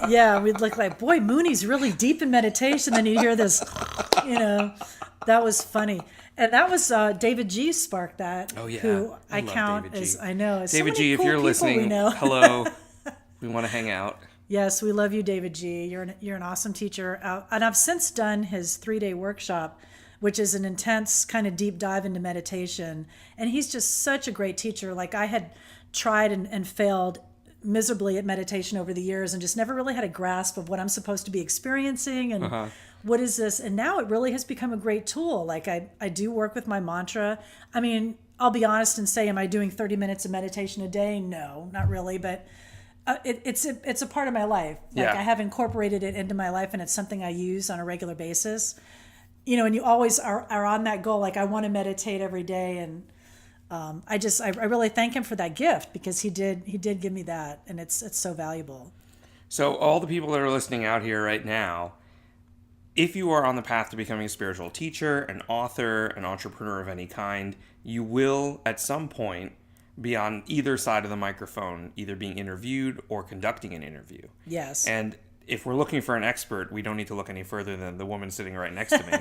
Yeah, we'd look like, boy, Mooney's really deep in meditation. Then you'd hear this, that was funny. And that was David G. sparked that. Oh, yeah. Who I I love count David G. as, I know. As David so many G., if cool you're people listening, we know. hello. We want to hang out. Yes, we love you, David G. You're an awesome teacher. And I've since done his 3-day workshop, which is an intense kind of deep dive into meditation. And he's just such a great teacher. Like, I had tried and failed miserably at meditation over the years and just never really had a grasp of what I'm supposed to be experiencing and what is this. And now it really has become a great tool. Like, I do work with my mantra. I mean, I'll be honest and say, am I doing 30 minutes of meditation a day? No, not really. But it's a part of my life. Like, I have incorporated it into my life, and it's something I use on a regular basis. And you always are on that goal. Like, I want to meditate every day, and I really thank him for that gift, because he did give me that, and it's so valuable. So all the people that are listening out here right now, if you are on the path to becoming a spiritual teacher, an author, an entrepreneur of any kind, you will at some point be on either side of the microphone, either being interviewed or conducting an interview. Yes. And if we're looking for an expert, we don't need to look any further than the woman sitting right next to me.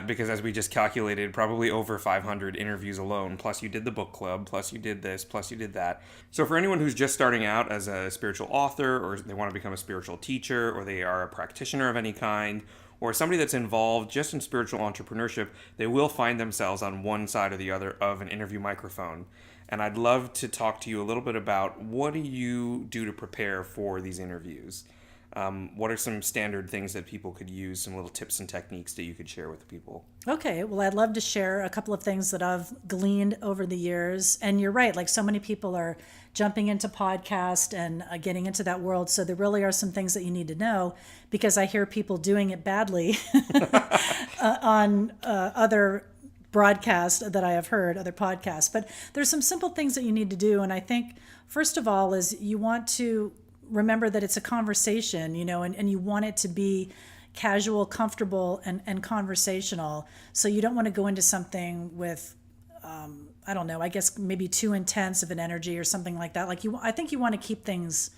Because as we just calculated, probably over 500 interviews alone, plus you did the book club, plus you did this, plus you did that. So for anyone who's just starting out as a spiritual author, or they want to become a spiritual teacher, or they are a practitioner of any kind, or somebody that's involved just in spiritual entrepreneurship, they will find themselves on one side or the other of an interview microphone. And I'd love to talk to you a little bit about, what do you do to prepare for these interviews? What are some standard things that people could use, some little tips and techniques that you could share with people? Okay, well, I'd love to share a couple of things that I've gleaned over the years. And you're right, like, so many people are jumping into podcast and getting into that world. So there really are some things that you need to know, because I hear people doing it badly on other broadcasts that I have heard, other podcasts. But there's some simple things that you need to do. And I think, first of all, is you want to remember that it's a conversation, and you want it to be casual, comfortable, and conversational. So you don't want to go into something with, I don't know, I guess maybe too intense of an energy or something like that. Like, I think you want to keep things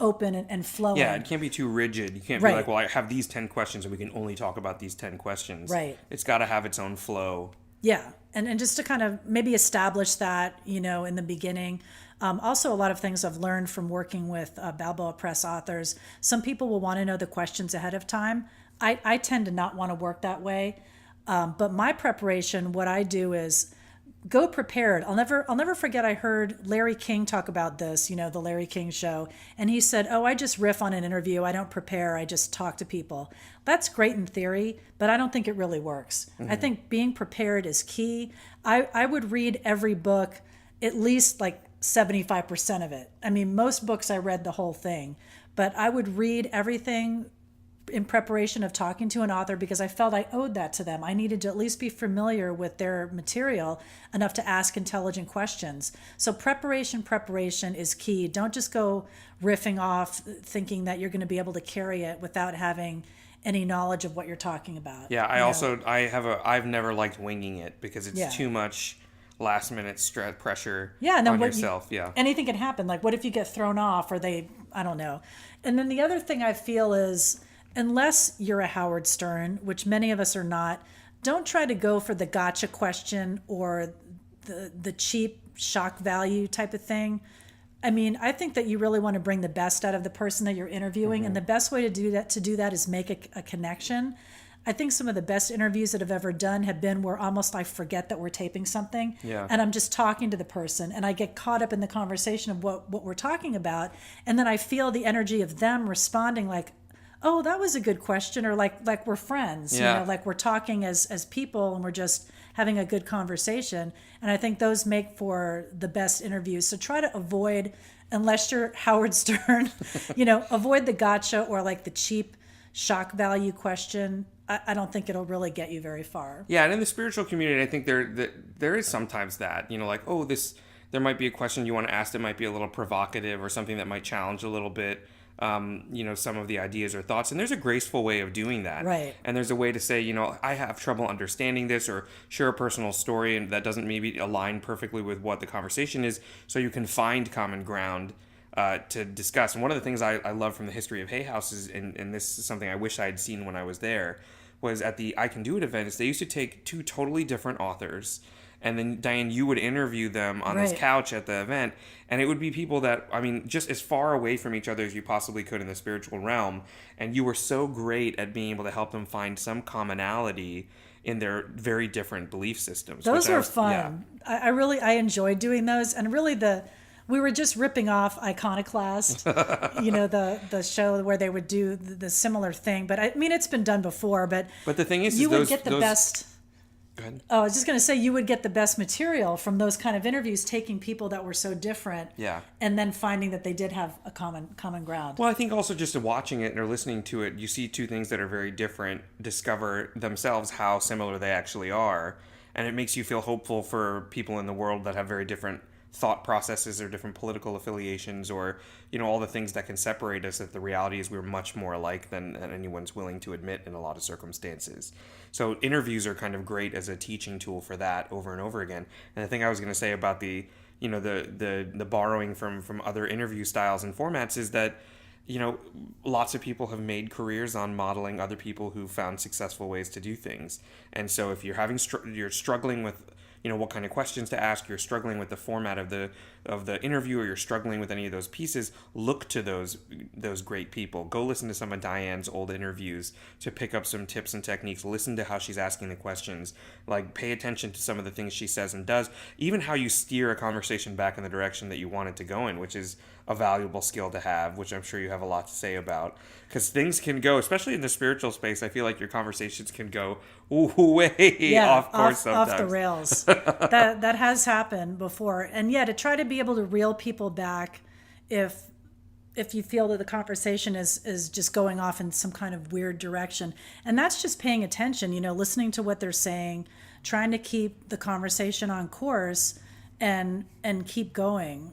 open and flowing. Yeah, it can't be too rigid. You can't be like, well, I have these 10 questions and we can only talk about these 10 questions. Right. It's got to have its own flow. Yeah, and just to kind of maybe establish that, in the beginning. Also, a lot of things I've learned from working with Balboa Press authors. Some people will want to know the questions ahead of time. I tend to not want to work that way. But my preparation, what I do is go prepared. I'll never forget, I heard Larry King talk about this, the Larry King show. And he said, I just riff on an interview. I don't prepare. I just talk to people. That's great in theory, but I don't think it really works. Mm-hmm. I think being prepared is key. I would read every book, at least like 75% of it. I mean, most books I read the whole thing, but I would read everything in preparation of talking to an author, because I felt I owed that to them. I needed to at least be familiar with their material enough to ask intelligent questions. So preparation is key. Don't just go riffing off thinking that you're going to be able to carry it without having any knowledge of what you're talking about. Yeah, I've never liked winging it, because it's too much last minute stress pressure on yourself. Anything can happen. Like, what if you get thrown off, or I don't know. And then the other thing I feel is, unless you're a Howard Stern, which many of us are not, don't try to go for the gotcha question or the cheap shock value type of thing. I mean, I think that you really want to bring the best out of the person that you're interviewing. Mm-hmm. And the best way to do that is make a connection. I think some of the best interviews that I've ever done have been where almost I forget that we're taping something, and I'm just talking to the person, and I get caught up in the conversation of what we're talking about, and then I feel the energy of them responding like, oh, that was a good question, or like we're friends, like we're talking as people, and we're just having a good conversation. And I think those make for the best interviews. So try to avoid, unless you're Howard Stern, avoid the gotcha or like the cheap shock value question. I don't think it'll really get you very far. Yeah, and in the spiritual community, I think there is sometimes that, like, oh, this there might be a question you want to ask that might be a little provocative or something that might challenge a little bit, some of the ideas or thoughts. And there's a graceful way of doing that. Right. And there's a way to say, I have trouble understanding this, or share a personal story and that doesn't maybe align perfectly with what the conversation is, so you can find common ground to discuss. And one of the things I love from the history of Hay House is, and this is something I wish I had seen when I was there, was at the I Can Do It events, they used to take two totally different authors, and then, Diane, you would interview them on this couch at the event, and it would be people that, just as far away from each other as you possibly could in the spiritual realm, and you were so great at being able to help them find some commonality in their very different belief systems. Those were fun. Yeah. I enjoyed doing those, and really we were just ripping off Iconoclast, the show where they would do the similar thing. But it's been done before. But the thing is, you would get the best. Go ahead. Oh, I was just going to say, you would get the best material from those kind of interviews, taking people that were so different, and then finding that they did have a common ground. Well, I think also just watching it or listening to it, you see two things that are very different discover themselves how similar they actually are, and it makes you feel hopeful for people in the world that have very different thought processes or different political affiliations, or all the things that can separate us, that the reality is we're much more alike than anyone's willing to admit in a lot of circumstances. So interviews are kind of great as a teaching tool for that over and over again. And the thing I was going to say about the borrowing from other interview styles and formats is that lots of people have made careers on modeling other people who found successful ways to do things. And so if you're you're struggling with what kind of questions to ask, you're struggling with the format of the interview, or you're struggling with any of those pieces, look to those great people. Go listen to some of Diane's old interviews to pick up some tips and techniques. Listen to how she's asking the questions. Like, pay attention to some of the things she says and does. Even how you steer a conversation back in the direction that you want it to go in, which is a valuable skill to have, which I'm sure you have a lot to say about. Because things can go, especially in the spiritual space, I feel like your conversations can go way off course sometimes. Off the rails. that has happened before. And to try to be able to reel people back if you feel that the conversation is just going off in some kind of weird direction. And that's just paying attention, listening to what they're saying, trying to keep the conversation on course and keep going,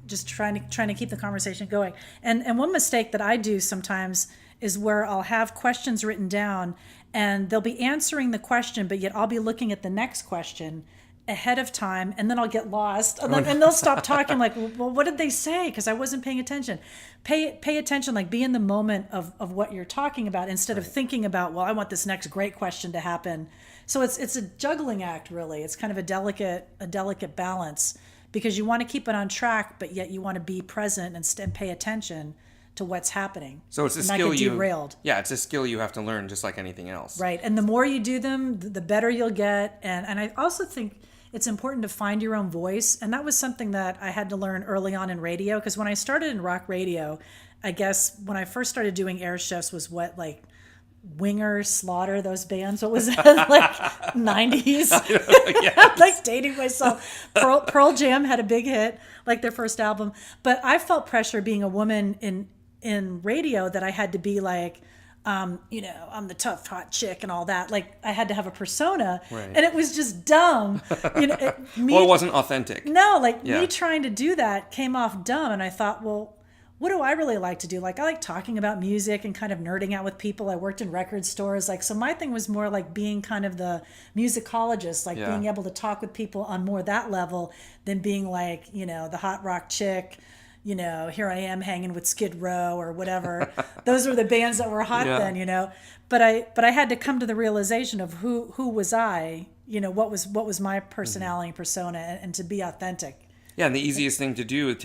just trying to keep the conversation going. And one mistake that I do sometimes is where I'll have questions written down and they'll be answering the question, but yet I'll be looking at the next question ahead of time, and then I'll get lost, and they'll stop talking. Like, well, what did they say? Because I wasn't paying attention. Pay attention, like be in the moment of what you're talking about, instead of thinking about, well, I want this next great question to happen. So it's a juggling act, really. It's kind of a delicate balance, because you want to keep it on track, but yet you want to be present and pay attention to what's happening. So it's a skill it's a skill you have to learn, just like anything else. Right. And the more you do them, the better you'll get. And I also think it's important to find your own voice. And that was something that I had to learn early on in radio, because when I started in rock radio, I guess when I first started doing air shifts was like Winger, Slaughter, those bands. What was that? Like 90s? I'm like dating myself. Pearl Jam had a big hit, like their first album. But I felt pressure being a woman in radio, that I had to be like, I'm the tough, hot chick and all that. Like, I had to have a persona, and it was just dumb. It wasn't authentic. No, me trying to do that came off dumb. And I thought, well, what do I really like to do? Like, I like talking about music and kind of nerding out with people. I worked in record stores. So my thing was more like being kind of the musicologist, being able to talk with people on more that level than being like, the hot rock chick, here I am hanging with Skid Row or whatever. Those were the bands that were hot then, But I had to come to the realization of who was I, what was my personality and persona, and to be authentic. Yeah, and the easiest thing to do, it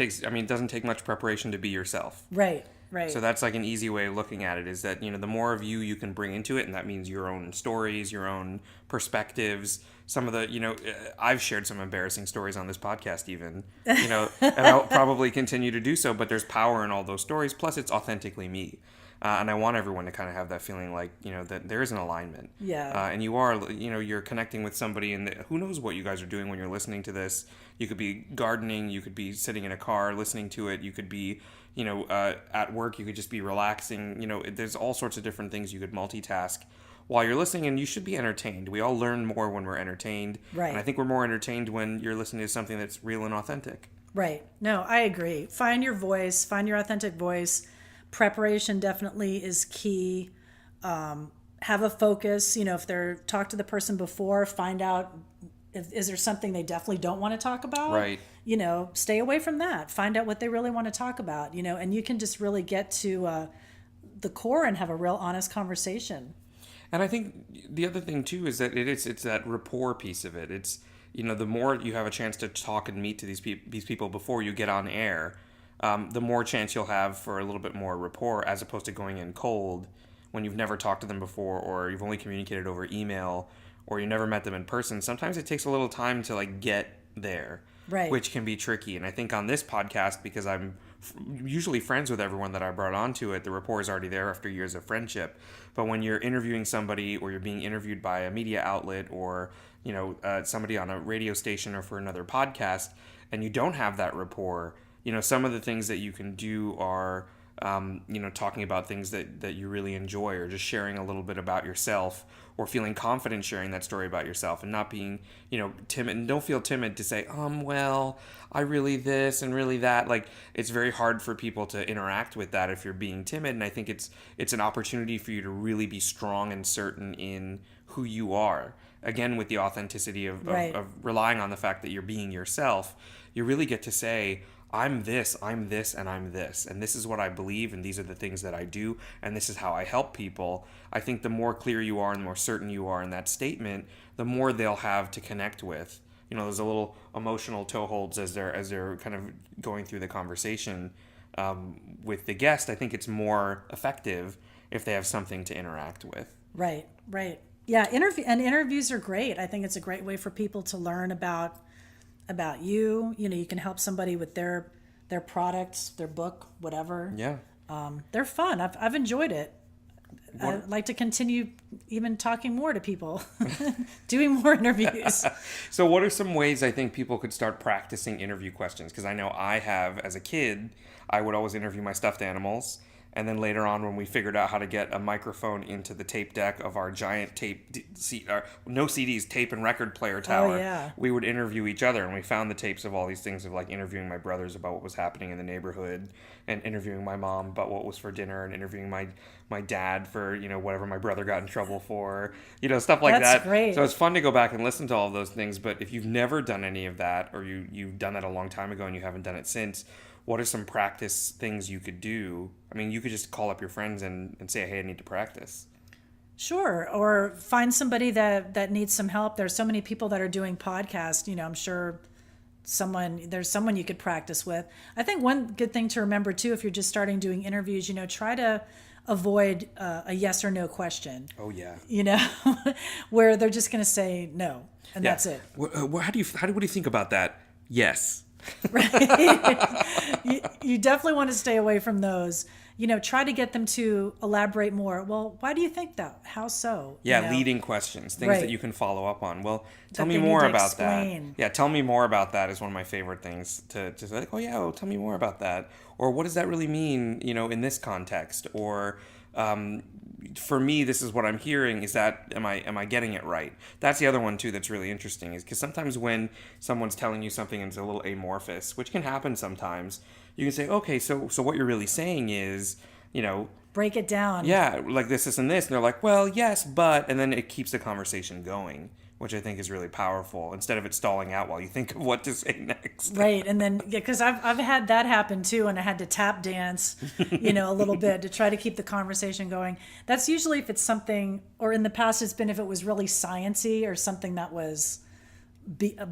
doesn't take much preparation to be yourself. Right. So that's like an easy way of looking at it, is that, the more of you can bring into it, and that means your own stories, your own perspectives, some of the, I've shared some embarrassing stories on this podcast even, and I'll probably continue to do so, but there's power in all those stories, plus it's authentically me. And I want everyone to kind of have that feeling like, that there is an alignment. Yeah. And you are, you're connecting with somebody, and who knows what you guys are doing when you're listening to this. You could be gardening, you could be sitting in a car listening to it, you could be, at work, you could just be relaxing. There's all sorts of different things you could multitask while you're listening, and you should be entertained. We all learn more when we're entertained. Right. And I think we're more entertained when you're listening to something that's real and authentic. Right. No, I agree. Find your voice, find your authentic voice. Preparation definitely is key. Have a focus. If they're talk to the person before, find out is there something they definitely don't want to talk about. Right. Stay away from that. Find out what they really want to talk about. And you can just really get to the core and have a real honest conversation. And I think the other thing too is that it's that rapport piece of it. It's the more you have a chance to talk and meet to these people before you get on air, the more chance you'll have for a little bit more rapport, as opposed to going in cold when you've never talked to them before, or you've only communicated over email, or you never met them in person. Sometimes it takes a little time to get there, right? Which can be tricky. And I think on this podcast, because I'm usually friends with everyone that I brought onto it, the rapport is already there after years of friendship. But when you're interviewing somebody, or you're being interviewed by a media outlet, or somebody on a radio station or for another podcast, and you don't have that rapport, some of the things that you can do are talking about things that you really enjoy, or just sharing a little bit about yourself, or feeling confident sharing that story about yourself, and not being, timid. And don't feel timid to say, well, I really this and really that. It's very hard for people to interact with that if you're being timid. And I think it's an opportunity for you to really be strong and certain in who you are. Again, with the authenticity of relying on the fact that you're being yourself, you really get to say, I'm this, and I'm this, and this is what I believe, and these are the things that I do, and this is how I help people. I think the more clear you are and the more certain you are in that statement, the more they'll have to connect with. There's a little emotional toeholds as they're kind of going through the conversation with the guest. I think it's more effective if they have something to interact with. Right. Yeah, interviews are great. I think it's a great way for people to learn about you. You can help somebody with their products, their book, whatever. Yeah. They're fun. I've enjoyed it. I'd like to continue even talking more to people, doing more interviews. So what are some ways I think people could start practicing interview questions? Because I know I have, as a kid, I would always interview my stuffed animals. And then later on, when we figured out how to get a microphone into the tape deck of our giant no CDs, tape and record player tower, we would interview each other. And we found the tapes of all these things of interviewing my brothers about what was happening in the neighborhood, and interviewing my mom about what was for dinner, and interviewing my dad for, whatever my brother got in trouble for, stuff like that. That's great. So it's fun to go back and listen to all of those things. But if you've never done any of that, or you've done that a long time ago and you haven't done it since, what are some practice things you could do? I mean, you could just call up your friends and say, hey, I need to practice. Sure. Or find somebody that needs some help. There's so many people that are doing podcasts. I'm sure there's someone you could practice with. I think one good thing to remember too, if you're just starting doing interviews, try to avoid a yes or no question. Oh yeah. Where they're just going to say no, and that's it. do you think about that? Yes. Right. You definitely want to stay away from those. Try to get them to elaborate more. Well, why do you think that? How so? Yeah, leading questions, things that you can follow up on. Well, tell me more about that. Yeah, tell me more about that is one of my favorite things to say, tell me more about that. Or what does that really mean, in this context? Or for me, this is what I'm hearing. Is that, am I getting it right? That's the other one too that's really interesting, is because sometimes when someone's telling you something and it's a little amorphous, which can happen sometimes, you can say, okay, so what you're really saying is, break it down. Yeah, like this, and this. And they're like, well, yes, but, and then it keeps the conversation going, which I think is really powerful, instead of it stalling out while you think of what to say next. Right. And then, because I've had that happen too, and I had to tap dance, a little bit to try to keep the conversation going. That's usually if it's something, or in the past it's been if it was really sciencey or something that was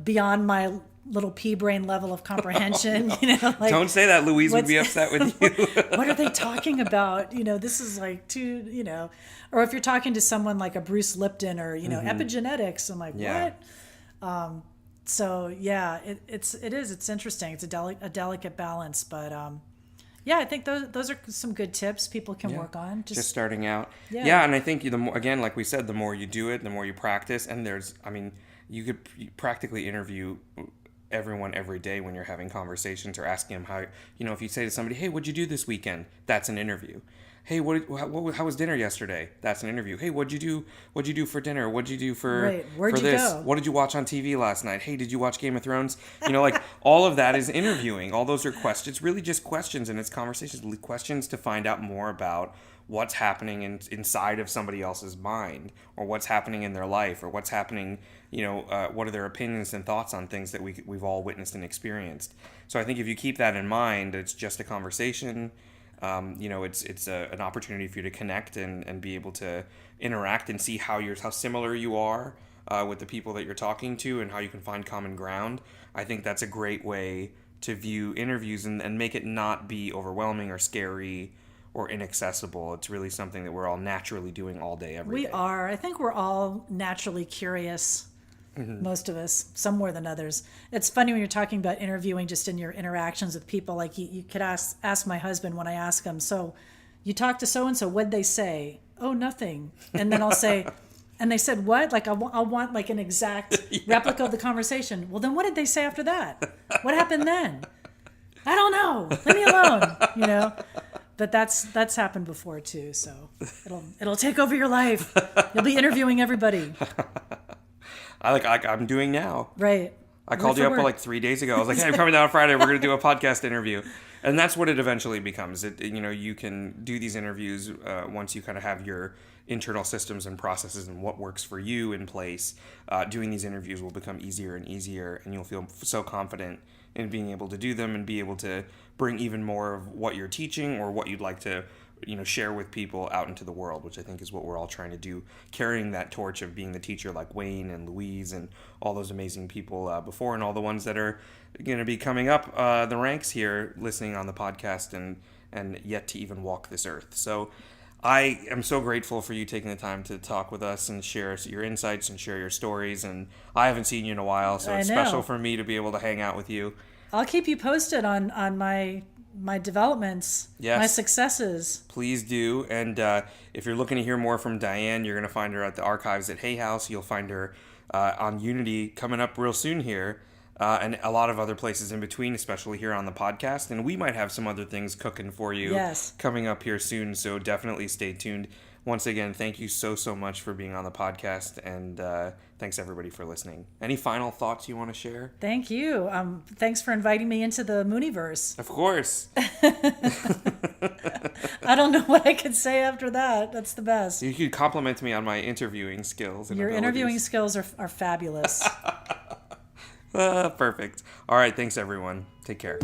beyond my little pea brain level of comprehension. Don't say that. Louise would be upset with you. What are they talking about? This is too, or if you're talking to someone like a Bruce Lipton or, epigenetics, I'm like, what? So yeah, it's interesting. It's a delicate balance, but, I think those are some good tips people can work on. Just starting out. Yeah. And I think the more, again, like we said, the more you do it, the more you practice. And you could practically interview everyone every day when you're having conversations, or asking them how, if you say to somebody, hey, what'd you do this weekend? That's an interview. Hey, how was dinner yesterday? That's an interview. Hey, what'd you do for dinner? What'd you do for Right. Where'd for you this? go? What did you watch on TV last night? Hey, did you watch Game of Thrones? Like all of that is interviewing. All those are questions. It's really just questions, and it's conversations, questions to find out more about what's happening inside of somebody else's mind, or what's happening in their life, or what's happening. What are their opinions and thoughts on things that we've all witnessed and experienced. So I think if you keep that in mind, it's just a conversation. It's an opportunity for you to connect and be able to interact and see how similar you are with the people that you're talking to, and how you can find common ground. I think that's a great way to view interviews and make it not be overwhelming or scary or inaccessible. It's really something that we're all naturally doing all day, every day. We are. I think we're all naturally curious. Most of us, some more than others. It's funny when you're talking about interviewing, just in your interactions with people. Like you could ask my husband when I ask him, so you talked to so-and-so, what'd they say? Oh, nothing. And then I'll say, and they said what? Like I'll want like an exact replica of the conversation. Well, then what did they say after that? What happened then? I don't know. Leave me alone, But that's happened before too, so it'll take over your life. You'll be interviewing everybody. I'm doing now. Right. I called you up like 3 days ago. I was like, hey, I'm coming down on Friday. We're going to do a podcast interview. And that's what it eventually becomes. You can do these interviews once you kind of have your internal systems and processes and what works for you in place. Doing these interviews will become easier and easier, and you'll feel so confident in being able to do them and be able to bring even more of what you're teaching or what you'd like to share with people out into the world, which I think is what we're all trying to do, carrying that torch of being the teacher like Wayne and Louise and all those amazing people before, and all the ones that are going to be coming up the ranks here listening on the podcast and yet to even walk this earth. So I am so grateful for you taking the time to talk with us and share your insights and share your stories. And I haven't seen you in a while, so it's special for me to be able to hang out with you. I'll keep you posted on my developments, my successes. Please do. And if you're looking to hear more from Diane, you're going to find her at the archives at Hay House. You'll find her on Unity coming up real soon here, and a lot of other places in between, especially here on the podcast. And we might have some other things cooking for you coming up here soon, so definitely stay tuned. Once again, thank you so much for being on the podcast, and thanks everybody for listening. Any final thoughts you want to share? Thank you. Thanks for inviting me into the Mooniverse. Of course. I don't know what I could say after that. That's the best. You could compliment me on my interviewing skills. Your interviewing skills are fabulous. Perfect. All right. Thanks, everyone. Take care.